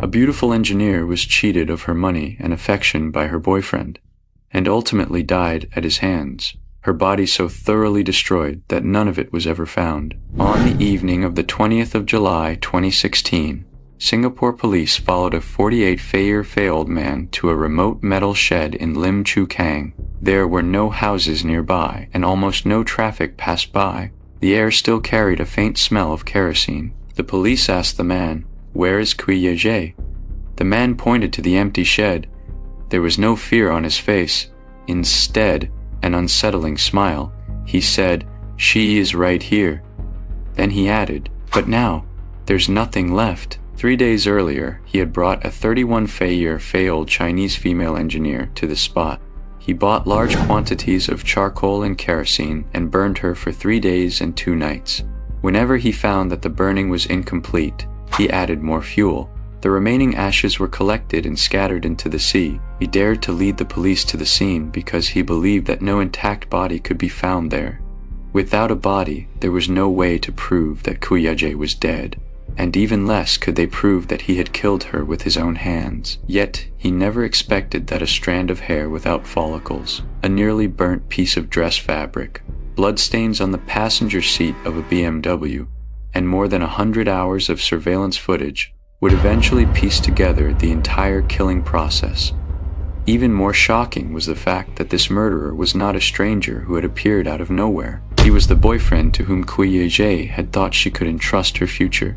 A beautiful engineer was cheated of her money and affection by her boyfriend, and ultimately died at his hands, her body so thoroughly destroyed that none of it was ever found. On the evening of the 20th of July 2016, Singapore police followed a 48-year-old man to a remote metal shed in Lim Chu Kang. There were no houses nearby, and almost no traffic passed by. The air still carried a faint smell of kerosene. The police asked the man, "Where is Kui Ye?" The man pointed to the empty shed. There was no fear on his face. Instead, an unsettling smile. He said, "She is right here." Then he added, "But now, there's nothing left." 3 days earlier, he had brought a 31-year-old Chinese female engineer to the spot. He bought large quantities of charcoal and kerosene and burned her for 3 days and 2 nights. Whenever he found that the burning was incomplete, he added more fuel. The remaining ashes were collected and scattered into the sea. He dared to lead the police to the scene because he believed that no intact body could be found there. Without a body, there was no way to prove that Kui Ye was dead, and even less could they prove that he had killed her with his own hands. Yet, he never expected that a strand of hair without follicles, a nearly burnt piece of dress fabric, bloodstains on the passenger seat of a BMW, and more than 100 hours of surveillance footage would eventually piece together the entire killing process. Even more shocking was the fact that this murderer was not a stranger who had appeared out of nowhere. He was the boyfriend to whom Kui Ye had thought she could entrust her future.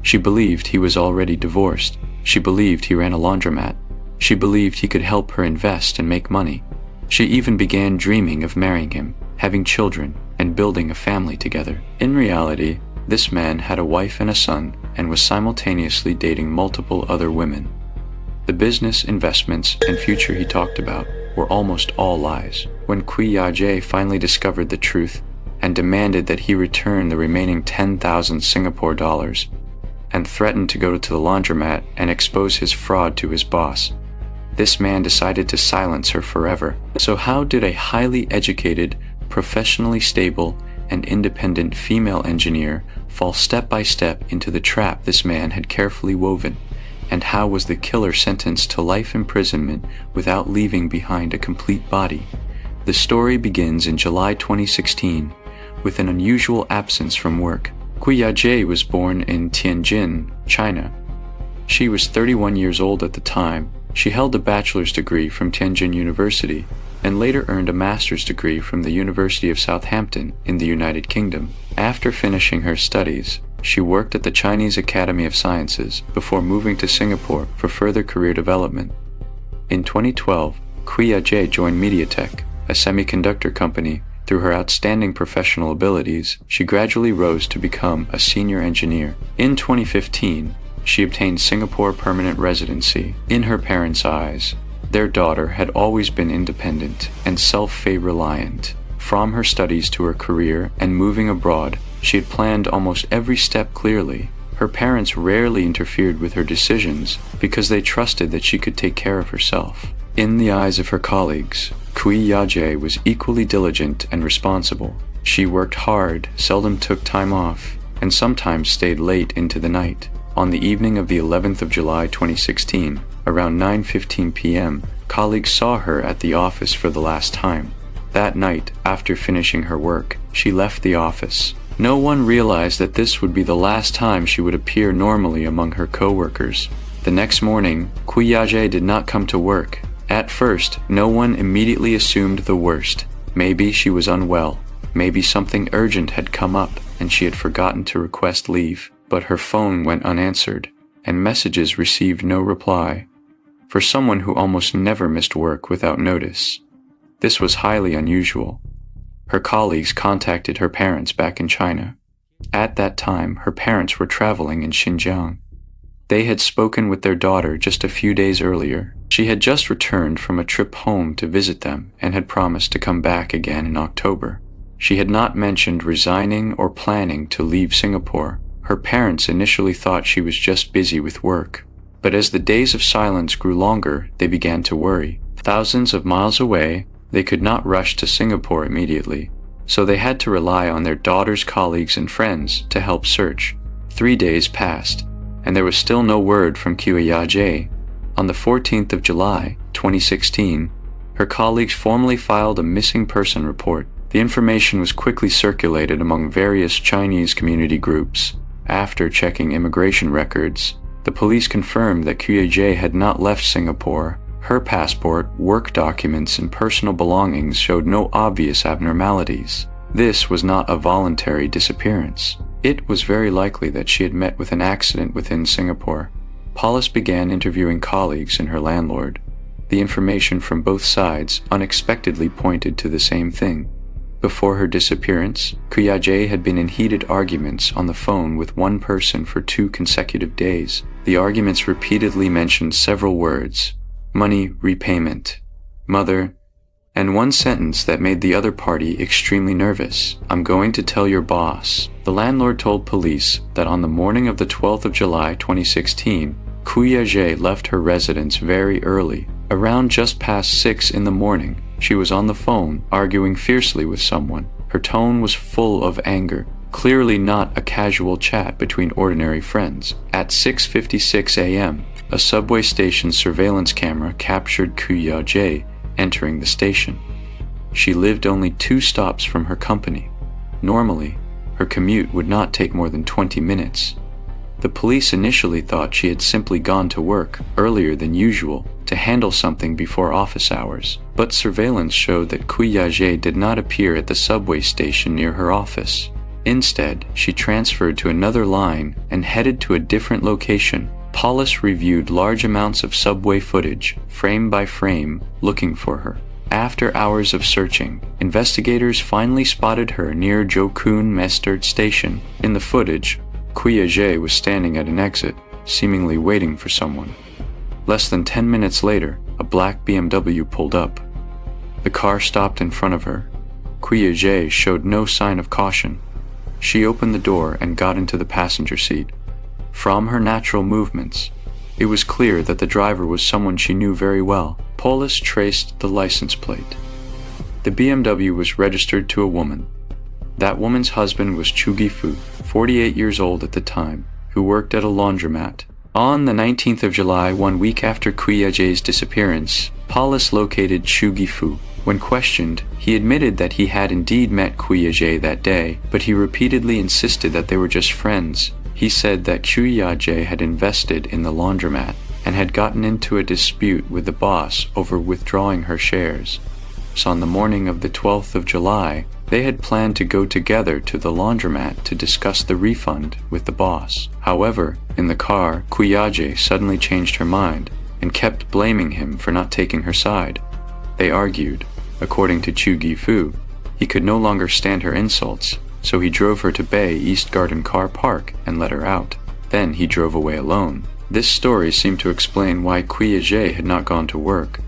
She believed he was already divorced. She believed he ran a laundromat. She believed he could help her invest and make money. She even began dreaming of marrying him, having children, and building a family together. In reality, this man had a wife and a son, and was simultaneously dating multiple other women. The business, investments, and future he talked about were almost all lies. When Kui Ye finally discovered the truth and demanded that he return the remaining 10,000 Singapore dollars, and threatened to go to the laundromat and expose his fraud to his boss, this man decided to silence her forever. So how did a highly educated, professionally stable, and independent female engineer fall step by step into the trap this man had carefully woven? And how was the killer sentenced to life imprisonment without leaving behind a complete body? The story begins in July 2016 with an unusual absence from work. Kui Ye was born in Tianjin, China. She was 31 years old at the time. She held a bachelor's degree from Tianjin University and later earned a master's degree from the University of Southampton in the United Kingdom. After finishing her studies, she worked at the Chinese Academy of Sciences before moving to Singapore for further career development. In 2012, Kui Ye joined MediaTek, a semiconductor company. Through her outstanding professional abilities, she gradually rose to become a senior engineer. In 2015, she obtained Singapore permanent residency. In her parents' eyes, their daughter had always been independent and self-reliant. From her studies to her career and moving abroad, she had planned almost every step clearly. Her parents rarely interfered with her decisions because they trusted that she could take care of herself. In the eyes of her colleagues, Kui Ye was equally diligent and responsible. She worked hard, seldom took time off, and sometimes stayed late into the night. On the evening of the 11th of July 2016, around 9:15 p.m., colleagues saw her at the office for the last time. That night, after finishing her work, she left the office. No one realized that this would be the last time she would appear normally among her co-workers. The next morning, Kui Ye did not come to work. At first, no one immediately assumed the worst. Maybe she was unwell. Maybe something urgent had come up and she had forgotten to request leave. But her phone went unanswered, and messages received no reply. For someone who almost never missed work without notice, this was highly unusual. Her colleagues contacted her parents back in China. At that time, her parents were traveling in Xinjiang. They had spoken with their daughter just a few days earlier. She had just returned from a trip home to visit them and had promised to come back again in October. She had not mentioned resigning or planning to leave Singapore. Her parents initially thought she was just busy with work. But as the days of silence grew longer, they began to worry. Thousands of miles away, they could not rush to Singapore immediately, so they had to rely on their daughter's colleagues and friends to help search. 3 days passed. and there was still no word from Kuya-jae. On the 14th of July, 2016, her colleagues formally filed a missing person report. The information was quickly circulated among various Chinese community groups. After checking immigration records, the police confirmed that Kuya-jae had not left Singapore. Her passport, work documents, and personal belongings showed no obvious abnormalities. This was not a voluntary disappearance. It was very likely that she had met with an accident within Singapore. Police began interviewing colleagues and her landlord. The information from both sides unexpectedly pointed to the same thing. Before her disappearance, Kuya-jae had been in heated arguments on the phone with one person for 2 consecutive days. The arguments repeatedly mentioned several words: money, repayment, mother, and one sentence that made the other party extremely nervous: "I'm going to tell your boss." The landlord told police that on the morning of the 12th of July 2016, Kuya-jae left her residence very early. Around just past 6 in the morning, she was on the phone arguing fiercely with someone. Her tone was full of anger, clearly not a casual chat between ordinary friends. At 6:56 a.m., a subway station surveillance camera captured Kuya-jae entering the station. She lived only 2 stops from her company. Normally, her commute would not take more than 20 minutes. The police initially thought she had simply gone to work earlier than usual to handle something before office hours, but surveillance showed that Kuya-jae did not appear at the subway station near her office. Instead, she transferred to another line and headed to a different location. Police reviewed large amounts of subway footage, frame by frame, looking for her. After hours of searching, investigators finally spotted her near Jokun Mestard Station. In the footage, Kuya-jae was standing at an exit, seemingly waiting for someone. Less than 10 minutes later, a black BMW pulled up. The car stopped in front of her. Kuya-jae showed no sign of caution. She opened the door and got into the passenger seat. From her natural movements, it was clear that the driver was someone she knew very well. Police traced the license plate. The BMW was registered to a woman. That woman's husband was Chu Gi-fu, 48 years old at the time, who worked at a laundromat. On the 19th of July, 1 week after Kuya-jae's disappearance, police located Chu Gi-fu. When questioned, he admitted that he had indeed met Kuya-jae that day, but he repeatedly insisted that they were just friends. He said that Kuya-jae had invested in the laundromat and had gotten into a dispute with the boss over withdrawing her shares. So on the morning of the 12th of July, they had planned to go together to the laundromat to discuss the refund with the boss. However, in the car, Kuya-jae suddenly changed her mind and kept blaming him for not taking her side. They argued. According to Chu Gi-fu, he could no longer stand her insults, so he drove her to Bay East Garden Car Park and let her out. Then he drove away alone. This story seemed to explain why Kuya-jae had not gone to work,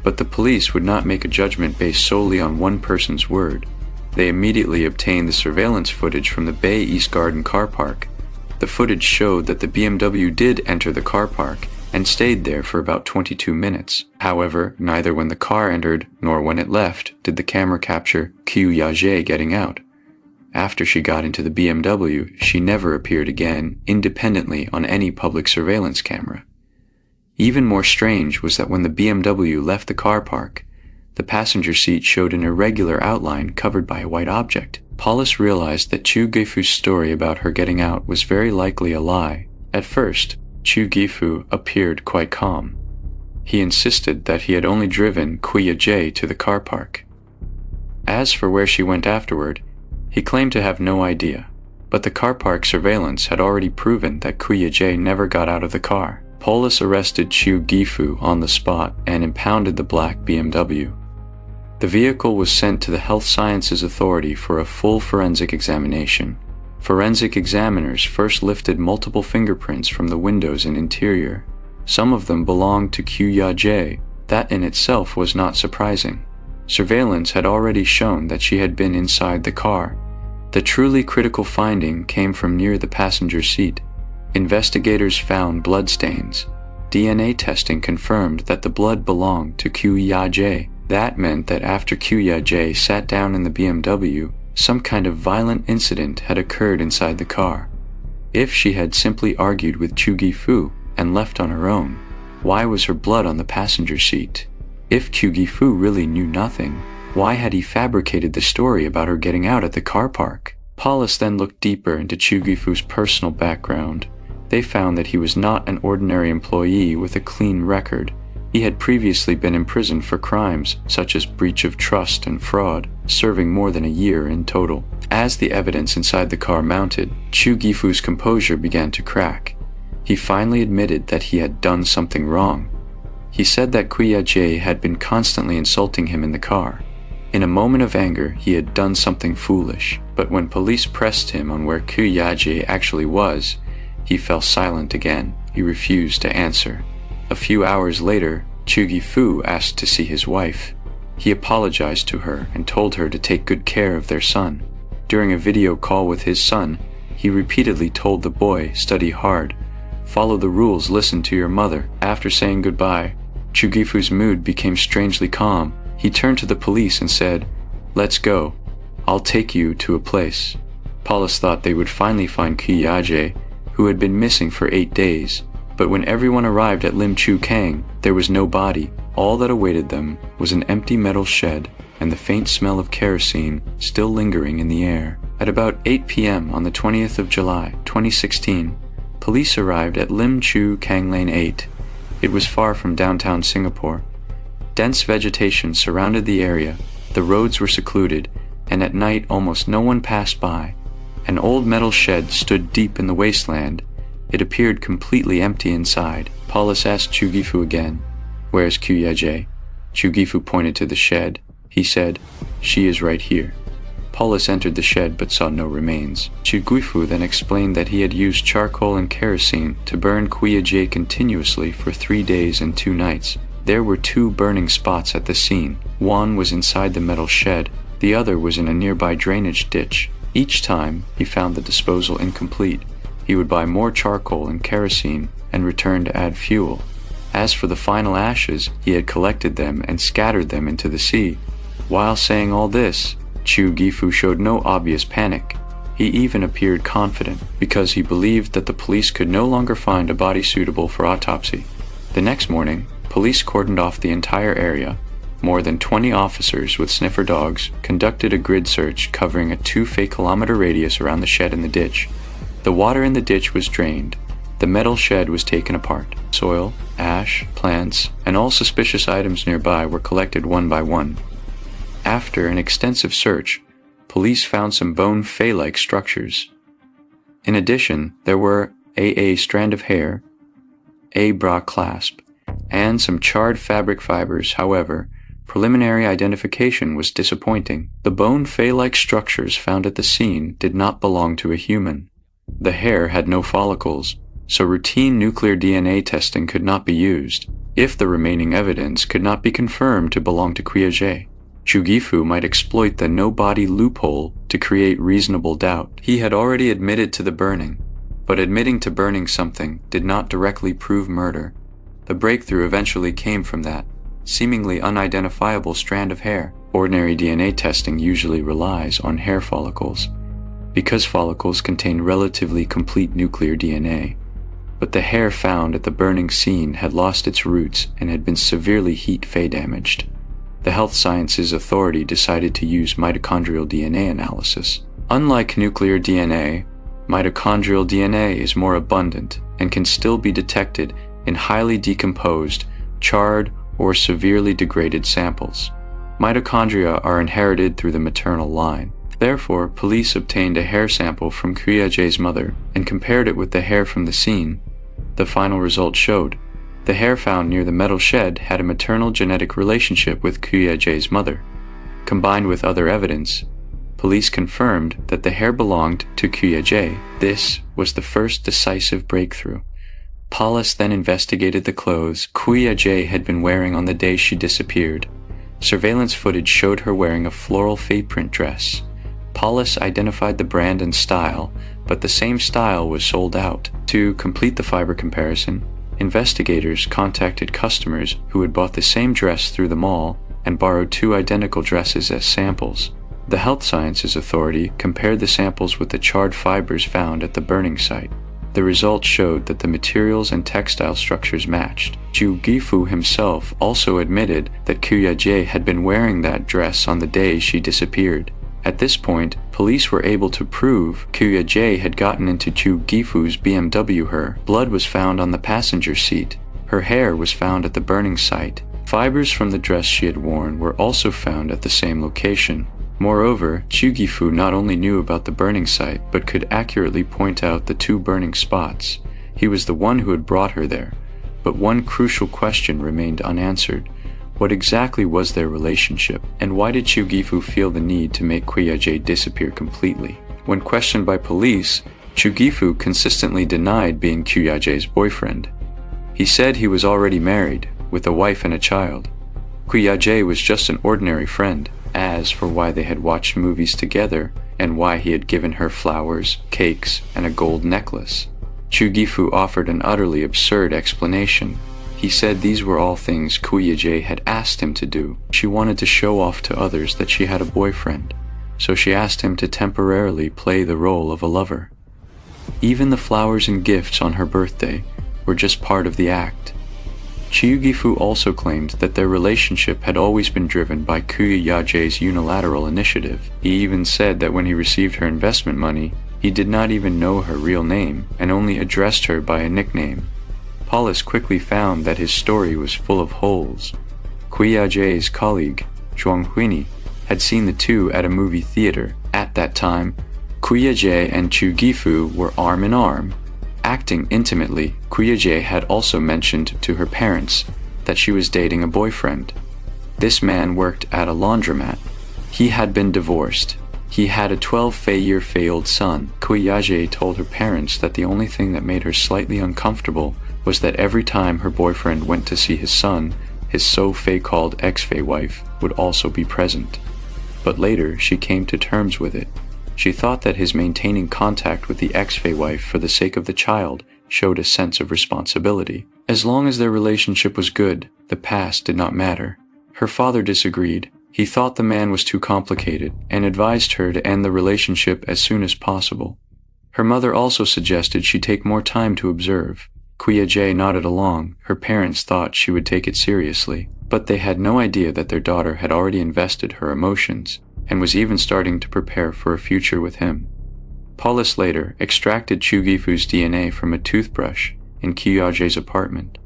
but the police would not make a judgment based solely on one person's word. They immediately obtained the surveillance footage from the Bay East Garden Car Park. The footage showed that the BMW did enter the car park and stayed there for about 22 minutes. However, neither when the car entered nor when it left did the camera capture Kuya-jae getting out. After she got into the BMW, she never appeared again independently on any public surveillance camera. Even more strange was that when the BMW left the car park, the passenger seat showed an irregular outline covered by a white object. Police realized that Chu Gi-fu's story about her getting out was very likely a lie. At first, Chu Gi-fu appeared quite calm. He insisted that he had only driven Kuya-jae to the car park. As for where she went afterward, he claimed to have no idea, but the car park surveillance had already proven that Kuya-jae never got out of the car. Police arrested Chu Gi-fu on the spot and impounded the black BMW. The vehicle was sent to the Health Sciences Authority for a full forensic examination. Forensic examiners first lifted multiple fingerprints from the windows and interior. Some of them belonged to Kuya-jae. That in itself was not surprising. Surveillance had already shown that she had been inside the car. The truly critical finding came from near the passenger seat. Investigators found bloodstains. DNA testing confirmed that the blood belonged to Kuya-jae. That meant that after Kuya-jae sat down in the BMW, some kind of violent incident had occurred inside the car. If she had simply argued with Chu Gifu and left on her own, why was her blood on the passenger seat? If Chu Gifu really knew nothing, why had he fabricated the story about her getting out at the car park? Police then looked deeper into Chu Gifu's personal background. They found that he was not an ordinary employee with a clean record. He had previously been imprisoned for crimes such as breach of trust and fraud, serving more than a year in total. As the evidence inside the car mounted, Chu Gifu's composure began to crack. He finally admitted that he had done something wrong. He said that Kuya-jae had been constantly insulting him in the car. In a moment of anger, he had done something foolish, but when police pressed him on where Kuya-jae actually was, he fell silent again. He refused to answer. A few hours later, Chu Gifu asked to see his wife. He apologized to her and told her to take good care of their son. During a video call with his son, he repeatedly told the boy, "Study hard. Follow the rules, listen to your mother." After saying goodbye, Chu Gifu's mood became strangely calm. He turned to the police and said, "Let's go. I'll take you to a place." Police thought they would finally find Kuya-jae, who had been missing for 8 days. But when everyone arrived at Lim Chu Kang, there was no body. All that awaited them was an empty metal shed and the faint smell of kerosene still lingering in the air. At about 8 p.m. on the 20th of July, 2016, police arrived at Lim Chu Kang Lane 8. It was far from downtown Singapore. Dense vegetation surrounded the area, the roads were secluded, and at night almost no one passed by. An old metal shed stood deep in the wasteland. It appeared completely empty inside. Police asked Chu Gifu again, "Where's Kuya-jae?" Chu Gifu pointed to the shed. He said, "She is right here." Police entered the shed but saw no remains. Chu Gifu then explained that he had used charcoal and kerosene to burn Kuya-jae continuously for 3 days and 2 nights. There were 2 burning spots at the scene. One was inside the metal shed, the other was in a nearby drainage ditch. Each time, he found the disposal incomplete. He would buy more charcoal and kerosene and return to add fuel. As for the final ashes, he had collected them and scattered them into the sea. While saying all this, Chu Gifu showed no obvious panic. He even appeared confident because he believed that the police could no longer find a body suitable for autopsy. The next morning, police cordoned off the entire area. More than 20 officers with sniffer dogs conducted a grid search covering a 2 kilometer radius around the shed and the ditch. The water in the ditch was drained. The metal shed was taken apart. Soil, ash, plants, and all suspicious items nearby were collected one by one. After an extensive search, police found some bone fey-like structures. In addition, there were a strand of hair, a bra clasp, and some charred fabric fibers. However, preliminary identification was disappointing. The bone fey-like structures found at the scene did not belong to a human. The hair had no follicles, so routine nuclear DNA testing could not be used. If the remaining evidence could not be confirmed to belong to Kuya-jae, Chu Gifu might exploit the no-body loophole to create reasonable doubt. He had already admitted to the burning, but admitting to burning something did not directly prove murder. The breakthrough eventually came from that seemingly unidentifiable strand of hair. Ordinary DNA testing usually relies on hair follicles, because follicles contain relatively complete nuclear DNA. But the hair found at the burning scene had lost its roots and had been severely heat-fey damaged. The Health Sciences Authority decided to use mitochondrial DNA analysis. Unlike nuclear DNA, mitochondrial DNA is more abundant and can still be detected in highly decomposed, charred, or severely degraded samples. Mitochondria are inherited through the maternal line. Therefore, police obtained a hair sample from Kuya-jae's mother and compared it with the hair from the scene. The final result showed the hair found near the metal shed had a maternal genetic relationship with Kuya-jae's mother. Combined with other evidence, police confirmed that the hair belonged to Kuya-jae. This was the first decisive breakthrough. Police then investigated the clothes Kuya-jae had been wearing on the day she disappeared. Surveillance footage showed her wearing a floral fey print dress. Police identified the brand and style, but the same style was sold out. To complete the fiber comparison, investigators contacted customers who had bought the same dress through the mall and borrowed 2 identical dresses as samples. The Health Sciences Authority compared the samples with the charred fibers found at the burning site. The results showed that the materials and textile structures matched. Chu Gifu himself also admitted that Kyu-jae had been wearing that dress on the day she disappeared. At this point, police were able to prove Kyu-jae had gotten into Chu Gifu's BMW. Her blood was found on the passenger seat. Her hair was found at the burning site. Fibers from the dress she had worn were also found at the same location. Moreover, Chu Gifu not only knew about the burning site but could accurately point out the two burning spots. He was the one who had brought her there. But one crucial question remained unanswered. What exactly was their relationship, and why did Chu Gifu feel the need to make Kyu-jae disappear completely? When questioned by police, Chu Gifu consistently denied being Kyu-jae's boyfriend. He said he was already married, with a wife and a child. Kyu-jae was just an ordinary friend. As for why they had watched movies together, and why he had given her flowers, cakes, and a gold necklace, Chu Gifu offered an utterly absurd explanation. He said these were all things Kyu-jae had asked him to do. She wanted to show off to others that she had a boyfriend, so she asked him to temporarily play the role of a lover. Even the flowers and gifts on her birthday were just part of the act. Chu Gifu also claimed that their relationship had always been driven by Kyu-jae's unilateral initiative. He even said that when he received her investment money, he did not even know her real name and only addressed her by a nickname. Police quickly found that his story was full of holes. Kyu-jae's colleague, Zhuang Huini, had seen the two at a movie theater. At that time, Kyu-jae and Chu Gifu were arm in arm. Acting intimately, Kyu-jae had also mentioned to her parents that she was dating a boyfriend. This man worked at a laundromat. He had been divorced. He had a 12-year-old son. Kyu-jae told her parents that the only thing that made her slightly uncomfortable was that every time her boyfriend went to see his son, his so-called ex-fae wife would also be present. But later, she came to terms with it. She thought that his maintaining contact with the ex-fae wife for the sake of the child showed a sense of responsibility. As long as their relationship was good, the past did not matter. Her father disagreed. He thought the man was too complicated and advised her to end the relationship as soon as possible. Her mother also suggested she take more time to observe. Kyu-jae nodded along. Her parents thought she would take it seriously, but they had no idea that their daughter had already invested her emotions and was even starting to prepare for a future with him. Police later extracted Chu Gifu's DNA from a toothbrush in Kyu-jae's apartment.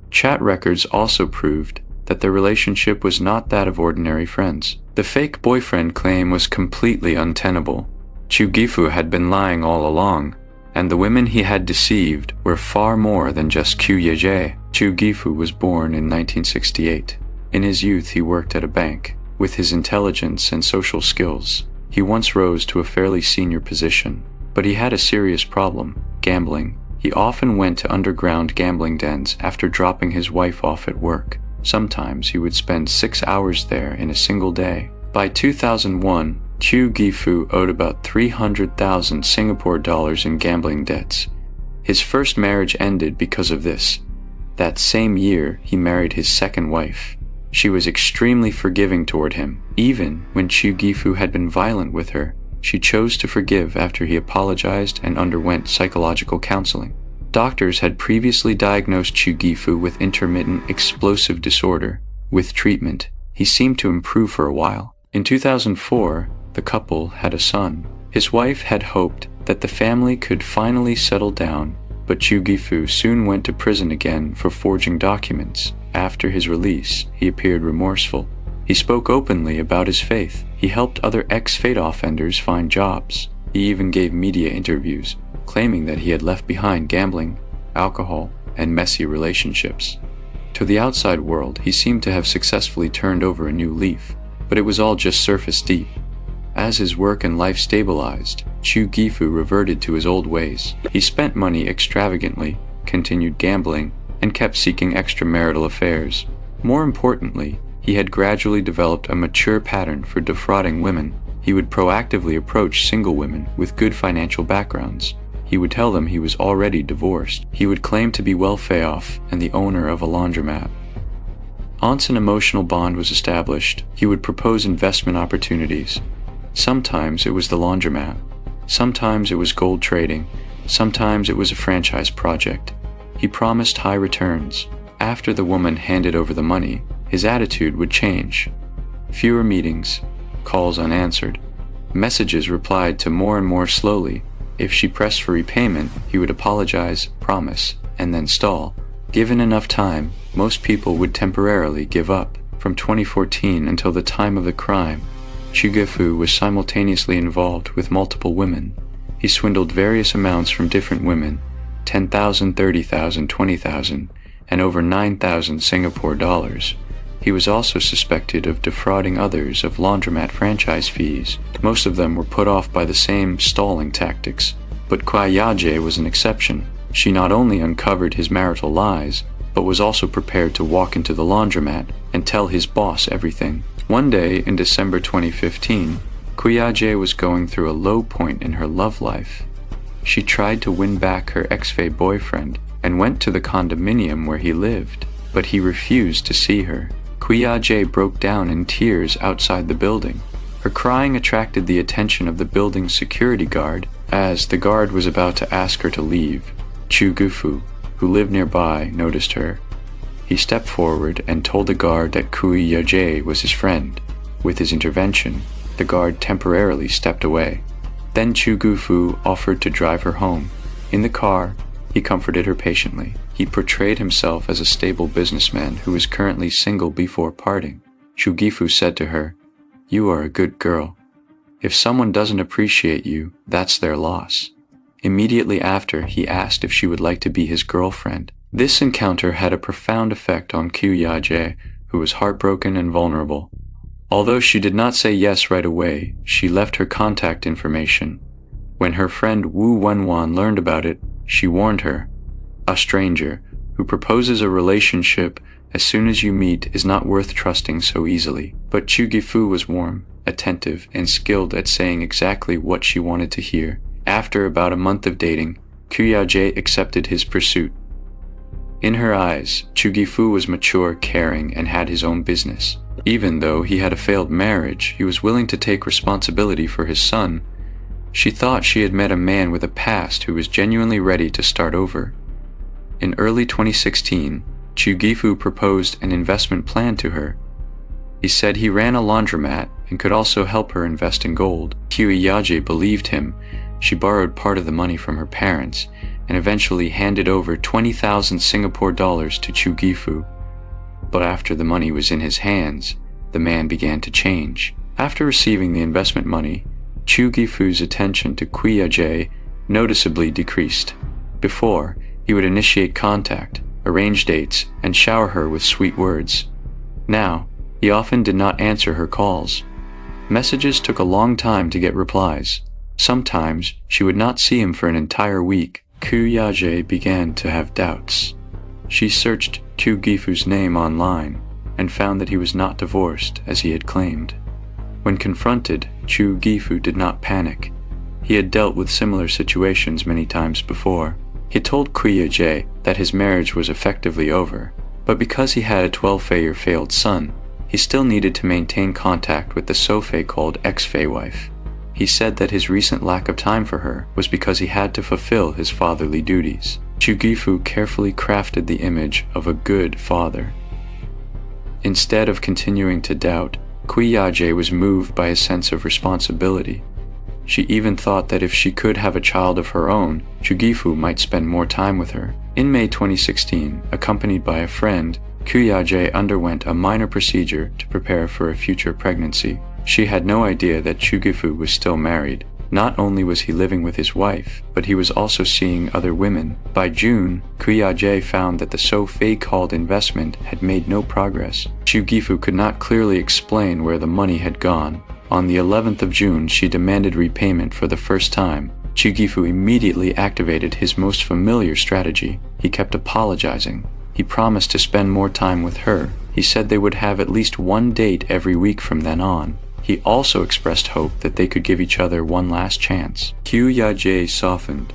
Chat records also proved that their relationship was not that of ordinary friends. The fake boyfriend claim was completely untenable. Chu Gifu had been lying all along, and the women he had deceived were far more than just Kyu-jae. Chu Gifu was born in 1968. In his youth, he worked at a bank. With his intelligence and social skills, he once rose to a fairly senior position. But he had a serious problem: gambling. He often went to underground gambling dens after dropping his wife off at work. Sometimes he would spend 6 hours there in a single day. By 2001, Chu Gifu owed about 300,000 Singapore dollars in gambling debts. His first marriage ended because of this. That same year, he married his second wife. She was extremely forgiving toward him. Even when Chu Gifu had been violent with her, she chose to forgive after he apologized and underwent psychological counseling. Doctors had previously diagnosed Chu Gifu with intermittent explosive disorder. With treatment, he seemed to improve for a while. In 2004, the couple had a son. His wife had hoped that the family could finally settle down, but Chu Gifu soon went to prison again for forging documents. After his release, he appeared remorseful. He spoke openly about his faith. He helped other ex-FATE offenders find jobs. He even gave media interviews, claiming that he had left behind gambling, alcohol, and messy relationships. To the outside world, he seemed to have successfully turned over a new leaf, but it was all just surface deep. As his work and life stabilized, Chu Gifu reverted to his old ways. He spent money extravagantly, continued gambling, and kept seeking extramarital affairs. More importantly, he had gradually developed a mature pattern for defrauding women. He would proactively approach single women with good financial backgrounds. He would tell them he was already divorced. He would claim to be well-off and the owner of a laundromat. Once an emotional bond was established, he would propose investment opportunities. Sometimes it was the laundromat. Sometimes it was gold trading. Sometimes it was a franchise project. He promised high returns. After the woman handed over the money, his attitude would change. Fewer meetings, calls unanswered, messages replied to more and more slowly. If she pressed for repayment, he would apologize, promise, and then stall. Given enough time, most people would temporarily give up. From 2014 until the time of the crime, Chu Gifu was simultaneously involved with multiple women. He swindled various amounts from different women, 10,000, 30,000, 20,000, and over 9,000 Singapore dollars. He was also suspected of defrauding others of laundromat franchise fees. Most of them were put off by the same stalling tactics, but Kwai Yaje was an exception. She not only uncovered his marital lies, but was also prepared to walk into the laundromat and tell his boss everything. One day in December 2015, Kuyaje was going through a low point in her love life. She tried to win back her ex-Fei boyfriend and went to the condominium where he lived, but he refused to see her. Kuyaje broke down in tears outside the building. Her crying attracted the attention of the building's security guard. As the guard was about to ask her to leave, Chu Gifu, who lived nearby, noticed her. He stepped forward and told the guard that Kuyaje was his friend. With his intervention, the guard temporarily stepped away. Then Chu Gifu offered to drive her home. In the car, he comforted her patiently. He portrayed himself as a stable businessman who was currently single before parting. Chu Gifu said to her, "You are a good girl. If someone doesn't appreciate you, that's their loss." Immediately after, he asked if she would like to be his girlfriend. This encounter had a profound effect on Kuyaje, who was heartbroken and vulnerable. Although she did not say yes right away, she left her contact information. When her friend Wu Wenwan learned about it, she warned her. A stranger who proposes a relationship as soon as you meet is not worth trusting so easily. But Chu Gifu was warm, attentive, and skilled at saying exactly what she wanted to hear. After about a month of dating, Kuyaje accepted his pursuit. In her eyes, Chu Gifu was mature, caring, and had his own business. Even though he had a failed marriage, he was willing to take responsibility for his son. She thought she had met a man with a past who was genuinely ready to start over. In early 2016, Chu Gifu proposed an investment plan to her. He said he ran a laundromat and could also help her invest in gold. Kuyaje believed him. She borrowed part of the money from her parents and eventually handed over 20,000 Singapore dollars to Chu Gifu. But after the money was in his hands, the man began to change. After receiving the investment money, Chu Gifu's attention to Kuyaje noticeably decreased. Before, he would initiate contact, arrange dates, and shower her with sweet words. Now, he often did not answer her calls. Messages took a long time to get replies. Sometimes, she would not see him for an entire week. Kuyaje began to have doubts. She searched Chu Gifu's name online and found that he was not divorced as he had claimed. When confronted, Chu Gifu did not panic. He had dealt with similar situations many times before. He told Kuyaje that his marriage was effectively over, but because he had a 12-Fei failed son, he still needed to maintain contact with the so-Fei called ex-Fei wife. He said that his recent lack of time for her was because he had to fulfill his fatherly duties. Chu Gifu carefully crafted the image of a good father. Instead of continuing to doubt, Kuyaje was moved by a sense of responsibility. She even thought that if she could have a child of her own, Chu Gifu might spend more time with her. In May 2016, accompanied by a friend, Kuyaje underwent a minor procedure to prepare for a future pregnancy. She had no idea that Chu Gifu was still married. Not only was he living with his wife, but he was also seeing other women. By June, Kuyaje found that the so-Fei called investment had made no progress. Chu Gifu could not clearly explain where the money had gone. On the 11th of June, she demanded repayment for the first time. Chu Gifu immediately activated his most familiar strategy. He kept apologizing. He promised to spend more time with her. He said they would have at least one date every week from then on. He also expressed hope that they could give each other one last chance. Kuyaje softened.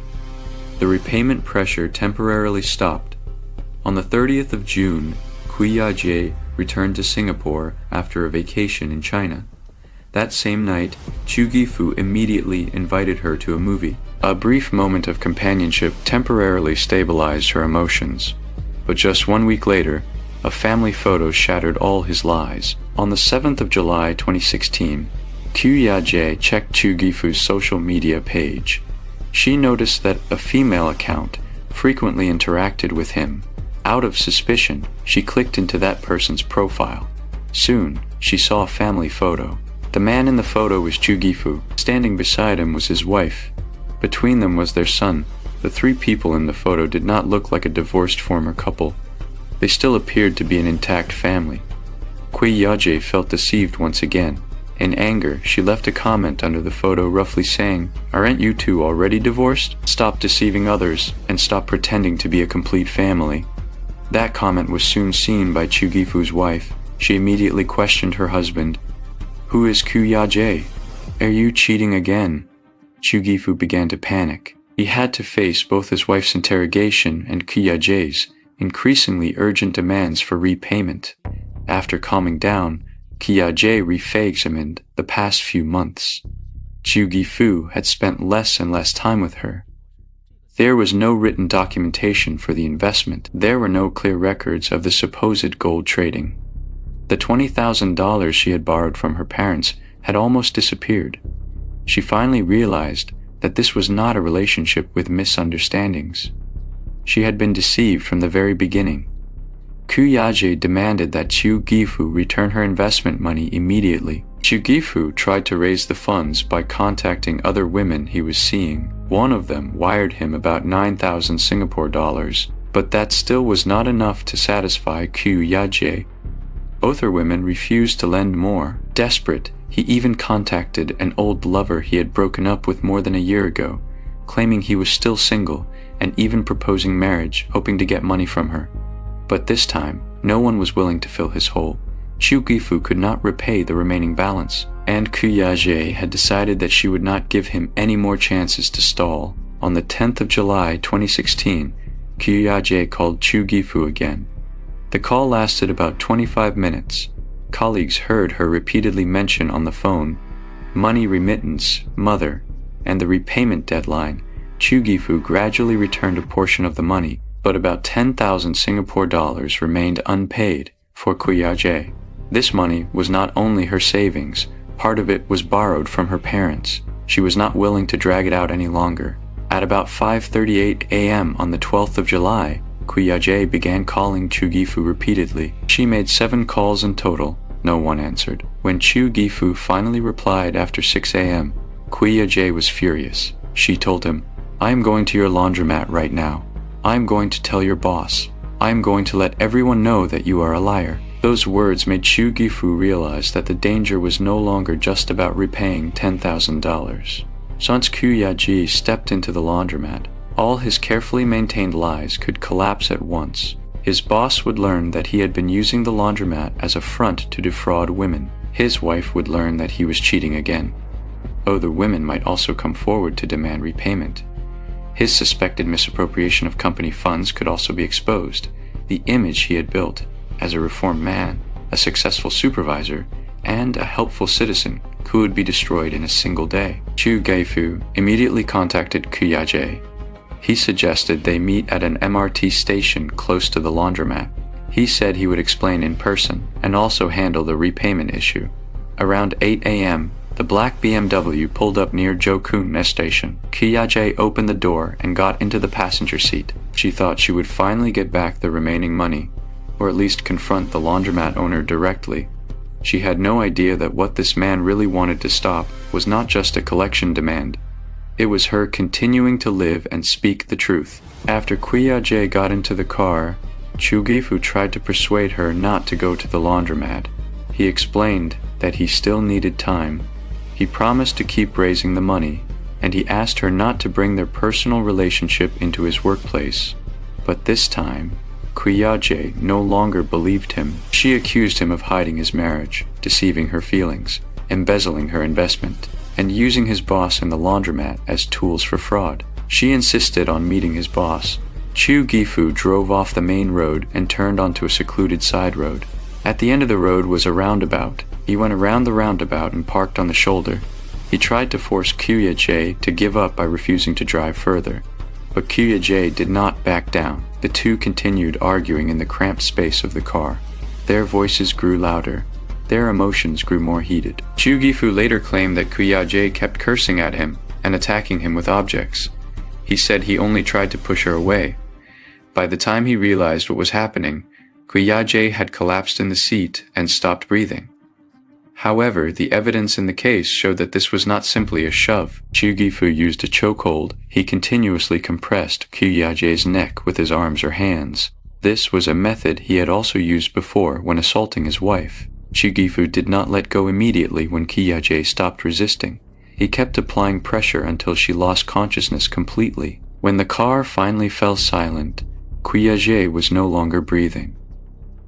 The repayment pressure temporarily stopped. On the 30th of June, Kuyaje returned to Singapore after a vacation in China. That same night, Chu Gifu immediately invited her to a movie. A brief moment of companionship temporarily stabilized her emotions. But just 1 week later, a family photo shattered all his lies. On the 7th of July 2016, Kyu Ya-jae checked Chu Gifu's social media page. She noticed that a female account frequently interacted with him. Out of suspicion, she clicked into that person's profile. Soon, she saw a family photo. The man in the photo was Chu Gifu. Standing beside him was his wife. Between them was their son. The three people in the photo did not look like a divorced former couple. They still appeared to be an intact family. Kyu Ya-jae felt deceived once again. In anger, she left a comment under the photo roughly saying, "Aren't you two already divorced? Stop deceiving others, and stop pretending to be a complete family." That comment was soon seen by Chu Gifu's wife. She immediately questioned her husband. "Who is Kyu Ya-jae? Are you cheating again?" Chu Gifu began to panic. He had to face both his wife's interrogation and Kyu Ya-jae's increasingly urgent demands for repayment. After calming down, Kyu Ya-jae re-examined the past few months. Chu Gifu had spent less and less time with her. There was no written documentation for the investment. There were no clear records of the supposed gold trading. The $20,000 she had borrowed from her parents had almost disappeared. She finally realized that this was not a relationship with misunderstandings. She had been deceived from the very beginning. Kyu Ya-jae demanded that Chu Gifu return her investment money immediately. Chu Gifu tried to raise the funds by contacting other women he was seeing. One of them wired him about 9,000 Singapore dollars, but that still was not enough to satisfy Kyu Ya-jae. Both her women refused to lend more. Desperate, he even contacted an old lover he had broken up with more than a year ago, claiming he was still single and even proposing marriage, hoping to get money from her. But this time, no one was willing to fill his hole. Chu Gifu could not repay the remaining balance, and Kyu Ya-jae had decided that she would not give him any more chances to stall. On the 10th of July 2016, Kyu Ya-jae called Chu Gifu again. The call lasted about 25 minutes. Colleagues heard her repeatedly mention on the phone money remittance, mother, and the repayment deadline. Chu Gifu gradually returned a portion of the money, but about 10,000 Singapore dollars remained unpaid for Kyu Ya-jae. This money was not only her savings, part of it was borrowed from her parents. She was not willing to drag it out any longer. At about 5:38 a.m. on the 12th of July, Kyu Ya-jae began calling Chu Gifu repeatedly. She made 7 calls in total. No one answered. When Chu Gifu finally replied after 6 a.m., Kyu Ya-jae was furious. She told him, "I am going to your laundromat right now. I am going to tell your boss. I am going to let everyone know that you are a liar." Those words made Chu Gifu realize that the danger was no longer just about repaying $10,000. Once Kyu Ya-jae stepped into the laundromat, all his carefully maintained lies could collapse at once. His boss would learn that he had been using the laundromat as a front to defraud women. His wife would learn that he was cheating again. Other women might also come forward to demand repayment. His suspected misappropriation of company funds could also be exposed. The image he had built as a reformed man, a successful supervisor, and a helpful citizen could be destroyed in a single day. Chu Gifu immediately contacted Kyu Ya-jae. He suggested they meet at an MRT station close to the laundromat. He said he would explain in person and also handle the repayment issue. Around 8 a.m., the black BMW pulled up near Jokun station. Kyu Ya-jae opened the door and got into the passenger seat. She thought she would finally get back the remaining money, or at least confront the laundromat owner directly. She had no idea that what this man really wanted to stop was not just a collection demand. It was her continuing to live and speak the truth. After Kyu Ya-jae got into the car, Chu Gifu tried to persuade her not to go to the laundromat. He explained that he still needed time. He promised to keep raising the money, and he asked her not to bring their personal relationship into his workplace. But this time, Kyu Ya-jae no longer believed him. She accused him of hiding his marriage, deceiving her feelings, embezzling her investment, and using his boss in the laundromat as tools for fraud. She insisted on meeting his boss. Chu Gifu drove off the main road and turned onto a secluded side road. At the end of the road was a roundabout. He went around the roundabout and parked on the shoulder. He tried to force Kuya-jae to give up by refusing to drive further. But Kuya-jae did not back down. The two continued arguing in the cramped space of the car. Their voices grew louder. Their emotions grew more heated. Chu Gifu later claimed that Kuya-jae kept cursing at him and attacking him with objects. He said he only tried to push her away. By the time he realized what was happening, Kuya-jae had collapsed in the seat and stopped breathing. However, the evidence in the case showed that this was not simply a shove. Chu Gifu used a chokehold. He continuously compressed Kuya-jae's neck with his arms or hands. This was a method he had also used before when assaulting his wife. Chu Gifu did not let go immediately when Kuya-jae stopped resisting. He kept applying pressure until she lost consciousness completely. When the car finally fell silent, Kuya-jae was no longer breathing.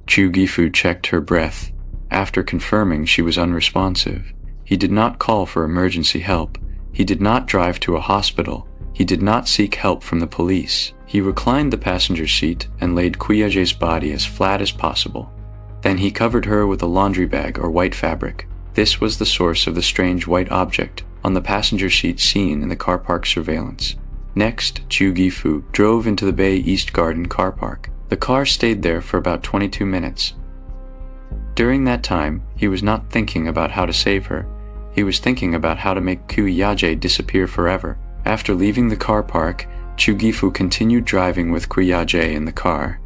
Chu Gifu checked her breath. After confirming she was unresponsive, he did not call for emergency help. He did not drive to a hospital. He did not seek help from the police. He reclined the passenger seat and laid Kuya-jae's body as flat as possible. Then he covered her with a laundry bag or white fabric. This was the source of the strange white object on the passenger seat seen in the car park surveillance. Next, Chu Gifu drove into the Bay East Garden car park. The car stayed there for about 22 minutes. During that time, he was not thinking about how to save her. He was thinking about how to make Kuya-jae disappear forever. After leaving the car park, Chu Gifu continued driving with Kuya-jae in the car.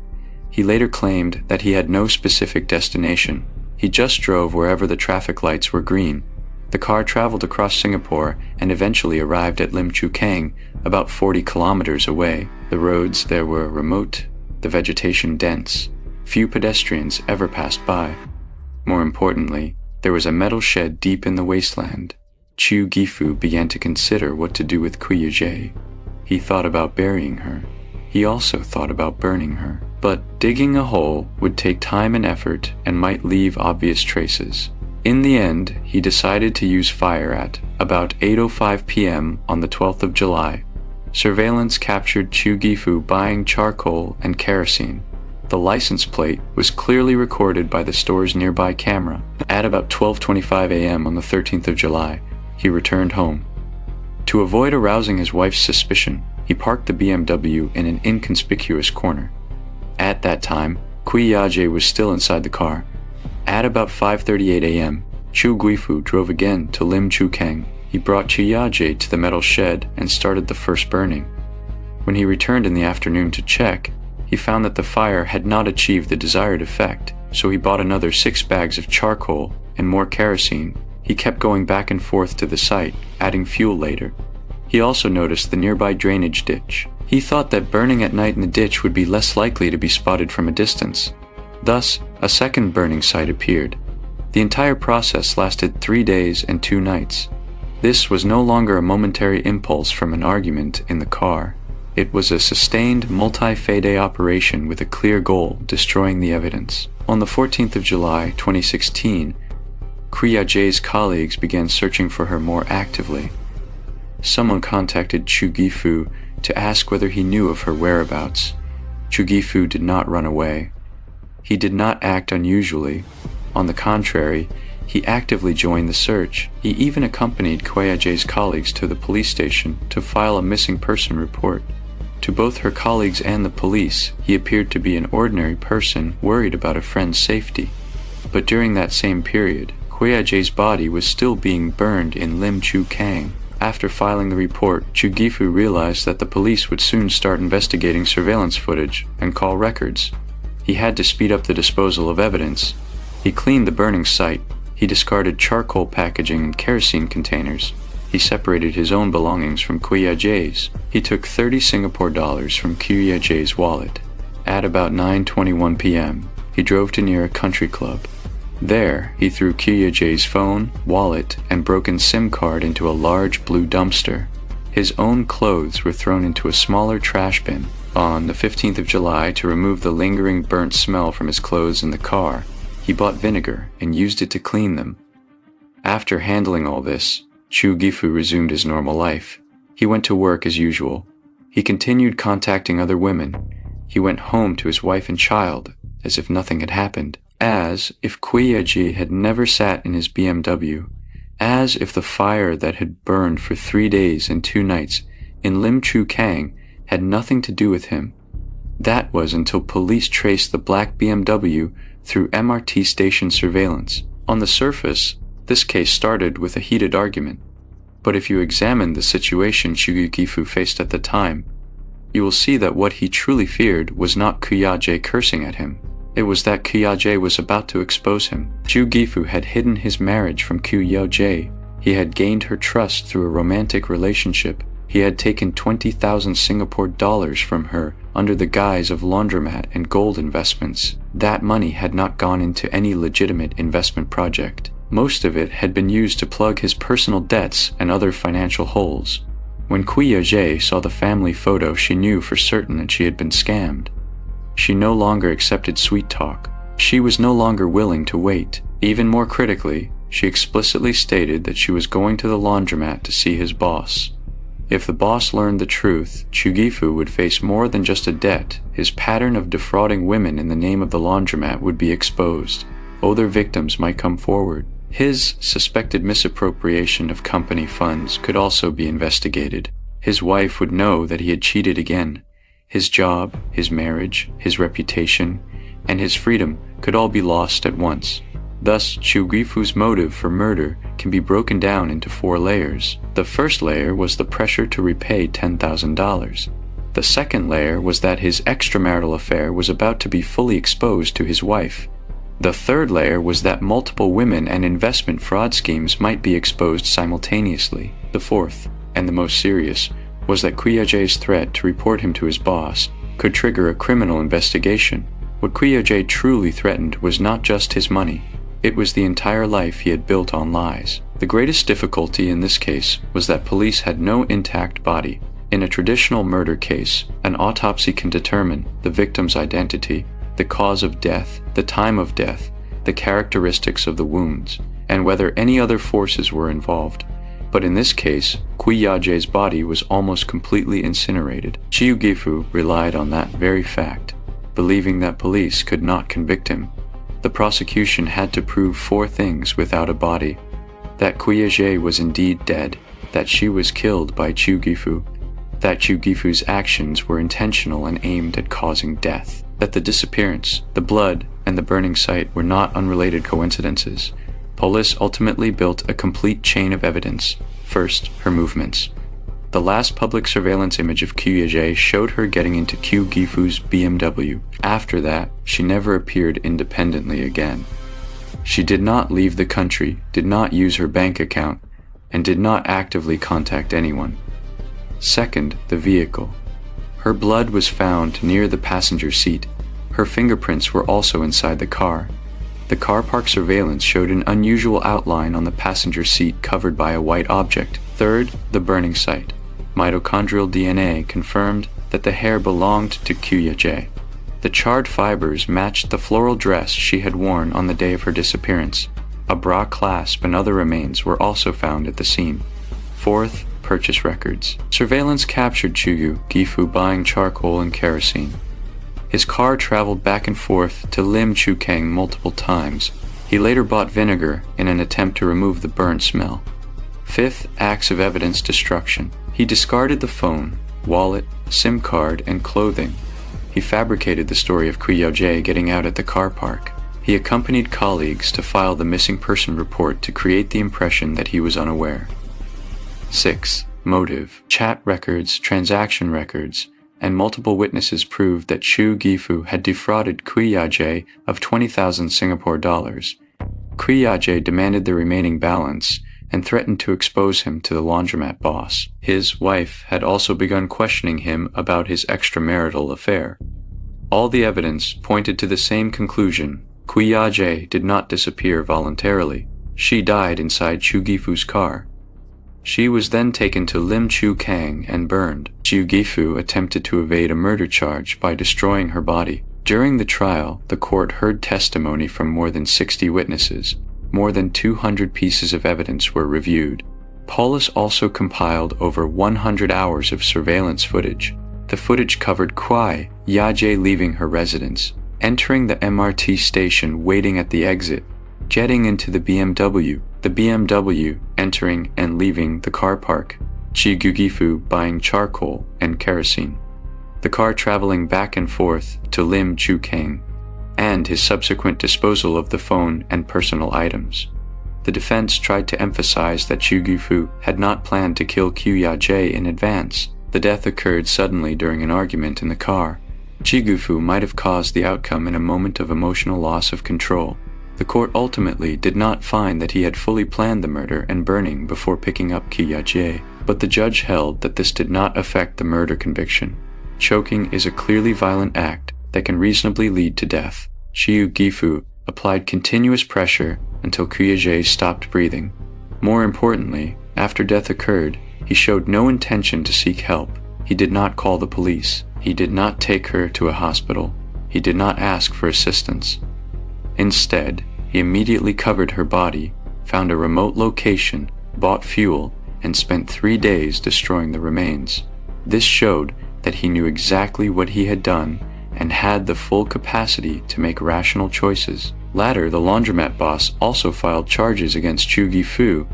He later claimed that he had no specific destination. He just drove wherever the traffic lights were green. The car traveled across Singapore and eventually arrived at Lim Chu Kang, about 40 kilometers away. The roads there were remote, the vegetation dense. Few pedestrians ever passed by. More importantly, there was a metal shed deep in the wasteland. Chu Gifu began to consider what to do with Kuya-jae. He thought about burying her. He also thought about burning her. But digging a hole would take time and effort and might leave obvious traces. In the end, he decided to use fire at about 8:05 p.m. on the 12th of July. Surveillance captured Chu Gifu buying charcoal and kerosene. The license plate was clearly recorded by the store's nearby camera. At about 12:25 a.m. on the 13th of July, he returned home. To avoid arousing his wife's suspicion, he parked the BMW in an inconspicuous corner. At that time, Kuya-jae was still inside the car. At about 5:38 a.m., Chu Gifu drove again to Lim Chu Kang. He brought Kuya-jae to the metal shed and started the first burning. When he returned in the afternoon to check, he found that the fire had not achieved the desired effect, so he bought another 6 bags of charcoal and more kerosene. He kept going back and forth to the site, adding fuel later. He also noticed the nearby drainage ditch. He thought that burning at night in the ditch would be less likely to be spotted from a distance. Thus, a second burning site appeared. The entire process lasted 3 days and 2 nights. This was no longer a momentary impulse from an argument in the car. It was a sustained, multi-day operation with a clear goal, destroying the evidence. On the 14th of July, 2016, Kuya-jae's colleagues began searching for her more actively. Someone contacted Chu Gifu to ask whether he knew of her whereabouts. Chu Gifu did not run away. He did not act unusually. On the contrary, he actively joined the search. He even accompanied Kuya-jae's colleagues to the police station to file a missing person report. To both her colleagues and the police, he appeared to be an ordinary person worried about a friend's safety. But during that same period, Kuya-jae's body was still being burned in Lim Chu Kang. After filing the report, Chu Gifu realized that the police would soon start investigating surveillance footage and call records. He had to speed up the disposal of evidence. He cleaned the burning site. He discarded charcoal packaging and kerosene containers. He separated his own belongings from Kuya-jae's. He took 30 Singapore dollars from Kuya-jae's wallet. At about 9:21 p.m., he drove to near a country club. There, he threw Kuya-jae's phone, wallet, and broken SIM card into a large blue dumpster. His own clothes were thrown into a smaller trash bin. On the 15th of July, to remove the lingering burnt smell from his clothes in the car, he bought vinegar and used it to clean them. After handling all this, Chu Gifu resumed his normal life. He went to work as usual. He continued contacting other women. He went home to his wife and child, as if nothing had happened. As if Quiyaji had never sat in his BMW, as if the fire that had burned for 3 days and 2 nights in Lim Chu Kang had nothing to do with him. That was until police traced the black BMW through MRT station surveillance. On the surface, this case started with a heated argument. But if you examine the situation Chu Gifu faced at the time, you will see that what he truly feared was not Kuya-jae cursing at him. It was that Kuya-jae was about to expose him. Chu Gifu had hidden his marriage from Kuya-jae. He had gained her trust through a romantic relationship. He had taken 20,000 Singapore dollars from her under the guise of laundromat and gold investments. That money had not gone into any legitimate investment project. Most of it had been used to plug his personal debts and other financial holes. When Kuya-jae saw the family photo, she knew for certain that she had been scammed. She no longer accepted sweet talk. She was no longer willing to wait. Even more critically, she explicitly stated that she was going to the laundromat to see his boss. If the boss learned the truth, Chu Gifu would face more than just a debt. His pattern of defrauding women in the name of the laundromat would be exposed. Other victims might come forward. His suspected misappropriation of company funds could also be investigated. His wife would know that he had cheated again. His job, his marriage, his reputation, and his freedom could all be lost at once. Thus, Chu Gifu's motive for murder can be broken down into 4 layers. The first layer was the pressure to repay $10,000. The second layer was that his extramarital affair was about to be fully exposed to his wife. The third layer was that multiple women and investment fraud schemes might be exposed simultaneously. The fourth, and the most serious, was that Kuya-jae's threat to report him to his boss could trigger a criminal investigation. What Kuya-jae truly threatened was not just his money. It was the entire life he had built on lies. The greatest difficulty in this case was that police had no intact body. In a traditional murder case, an autopsy can determine the victim's identity, the cause of death, the time of death, the characteristics of the wounds, and whether any other forces were involved. But in this case, Kuya-jae's body was almost completely incinerated. Chu Gifu relied on that very fact, believing that police could not convict him. The prosecution had to prove 4 things without a body: that Kuya-jae was indeed dead, that she was killed by Chu Gifu, that Chu Gifu's actions were intentional and aimed at causing death, that the disappearance, the blood, and the burning site were not unrelated coincidences. Police ultimately built a complete chain of evidence. First, her movements. The last public surveillance image of Kuya-jae showed her getting into Chu Gifu's BMW. After that, she never appeared independently again. She did not leave the country, did not use her bank account, and did not actively contact anyone. Second, the vehicle. Her blood was found near the passenger seat. Her fingerprints were also inside the car. The car park surveillance showed an unusual outline on the passenger seat covered by a white object. Third, the burning site. Mitochondrial DNA confirmed that the hair belonged to Kuya-jae. The charred fibers matched the floral dress she had worn on the day of her disappearance. A bra clasp and other remains were also found at the scene. Fourth, purchase records. Surveillance captured Chu Gifu buying charcoal and kerosene. His car traveled back and forth to Lim Chu Kang multiple times. He later bought vinegar in an attempt to remove the burnt smell. Fifth, acts of evidence destruction. He discarded the phone, wallet, SIM card, and clothing. He fabricated the story of Kuya-jae getting out at the car park. He accompanied colleagues to file the missing person report to create the impression that he was unaware. 6. Motive. Chat records, transaction records, and multiple witnesses proved that Chu Gifu had defrauded Kuya-jae of 20,000 Singapore dollars. Kuya-jae demanded the remaining balance and threatened to expose him to the laundromat boss. His wife had also begun questioning him about his extramarital affair. All the evidence pointed to the same conclusion. Kuya-jae did not disappear voluntarily. She died inside Chu Gifu's car. She was then taken to Lim Chu Kang and burned. Chu Gifu attempted to evade a murder charge by destroying her body. During the trial, the court heard testimony from more than 60 witnesses. More than 200 pieces of evidence were reviewed. Police also compiled over 100 hours of surveillance footage. The footage covered Kuya-jae leaving her residence, entering the MRT station, waiting at the exit, getting into the BMW entering and leaving the car park, Gifu buying charcoal and kerosene, the car traveling back and forth to Lim Chu Kang, and his subsequent disposal of the phone and personal items. The defense tried to emphasize that Gifu had not planned to kill Q-Ya-jae in advance. The death occurred suddenly during an argument in the car. Gifu might have caused the outcome in a moment of emotional loss of control. The court ultimately did not find that he had fully planned the murder and burning before picking up Q-Ya-jae, but the judge held that this did not affect the murder conviction. Choking is a clearly violent act that can reasonably lead to death. Gifu applied continuous pressure until Q-Ya-jae stopped breathing. More importantly, after death occurred, he showed no intention to seek help. He did not call the police. He did not take her to a hospital. He did not ask for assistance. Instead, he immediately covered her body, found a remote location, bought fuel, and spent 3 days destroying the remains. This showed that he knew exactly what he had done and had the full capacity to make rational choices. Later, the laundromat boss also filed charges against Chu Gifu.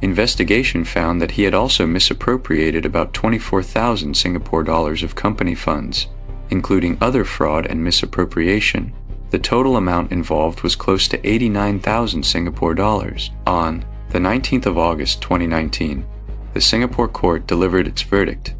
Investigation found that he had also misappropriated about 24,000 Singapore dollars of company funds, including other fraud and misappropriation. The total amount involved was close to 89,000 Singapore dollars. On the 19th of August 2019, the Singapore court delivered its verdict.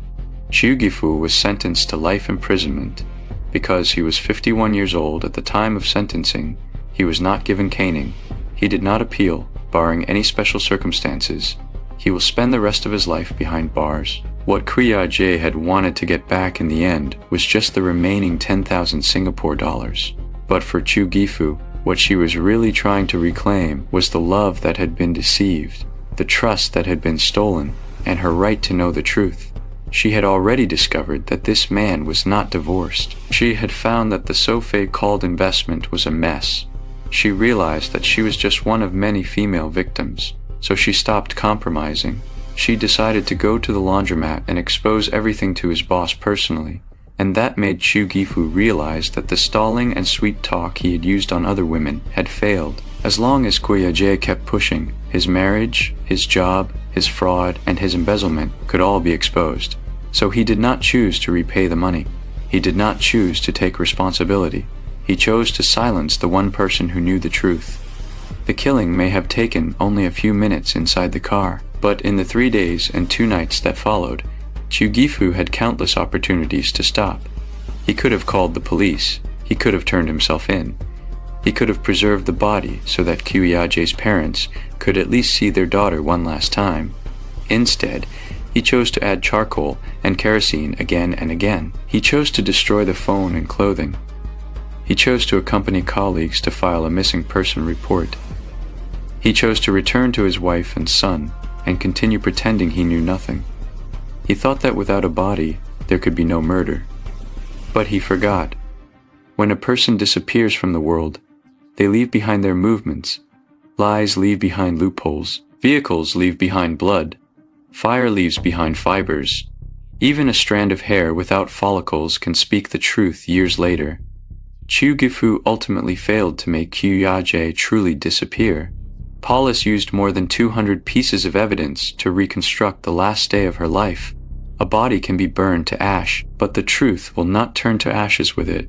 Chu Gifu was sentenced to life imprisonment. Because he was 51 years old at the time of sentencing, he was not given caning. He did not appeal, barring any special circumstances. He will spend the rest of his life behind bars. What Q-Ya-jae had wanted to get back in the end was just the remaining 10,000 Singapore dollars. But for Chu Gifu, what she was really trying to reclaim was the love that had been deceived, the trust that had been stolen, and her right to know the truth. She had already discovered that this man was not divorced. She had found that the so-called investment was a mess. She realized that she was just one of many female victims, so she stopped compromising. She decided to go to the laundromat and expose everything to his boss personally, and that made Chu Gifu realize that the stalling and sweet talk he had used on other women had failed. As long as Q-Ya-jae kept pushing, his marriage, his job, his fraud, and his embezzlement could all be exposed. So he did not choose to repay the money. He did not choose to take responsibility. He chose to silence the one person who knew the truth. The killing may have taken only a few minutes inside the car, but in the 3 days and 2 nights that followed, Chu Gifu had countless opportunities to stop. He could have called the police. He could have turned himself in. He could have preserved the body so that Q-Ya-jae's parents could at least see their daughter one last time. Instead, he chose to add charcoal and kerosene again and again. He chose to destroy the phone and clothing. He chose to accompany colleagues to file a missing person report. He chose to return to his wife and son and continue pretending he knew nothing. He thought that without a body, there could be no murder. But he forgot. When a person disappears from the world, they leave behind their movements. Lies leave behind loopholes. Vehicles leave behind blood. Fire leaves behind fibers. Even a strand of hair without follicles can speak the truth years later. Chu Gifu ultimately failed to make Q-Ya-jae truly disappear. Paulus used more than 200 pieces of evidence to reconstruct the last day of her life. A body can be burned to ash, but the truth will not turn to ashes with it.